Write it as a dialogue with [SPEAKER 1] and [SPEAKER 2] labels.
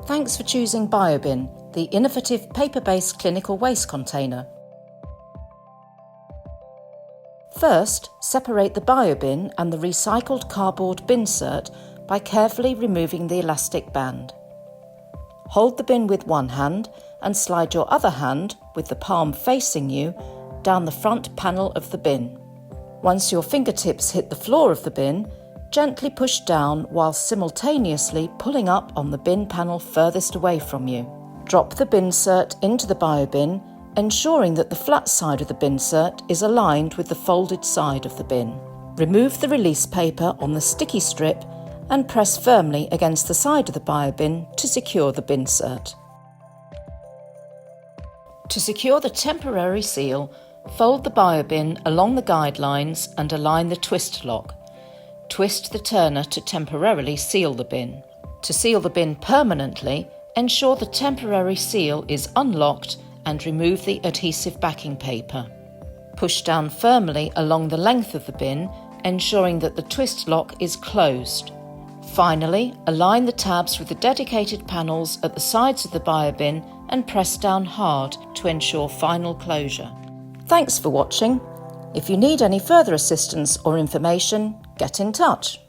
[SPEAKER 1] Thanks for choosing BioBin, the innovative paper-based clinical waste container. First, separate the BioBin and the recycled cardboard binsert by carefully removing the elastic band. Hold the bin with one hand and slide your other hand, with the palm facing you, down the front panel of the bin. Once your fingertips hit the floor of the bin, gently push down while simultaneously pulling up on the bin panel furthest away from you. Drop the binsert into the BioBin, ensuring that the flat side of the binsert is aligned with the folded side of the bin. Remove the release paper on the sticky strip and press firmly against the side of the BioBin to secure the binsert. To secure the temporary seal, fold the BioBin along the guidelines and align the twist lock. Twist the turner to temporarily seal the bin. To seal the bin permanently, ensure the temporary seal is unlocked and remove the adhesive backing paper. Push down firmly along the length of the bin, ensuring that the twist lock is closed. Finally, align the tabs with the dedicated panels at the sides of the BioBin and press down hard to ensure final closure. Thanks for watching. If you need any further assistance or information, get in touch.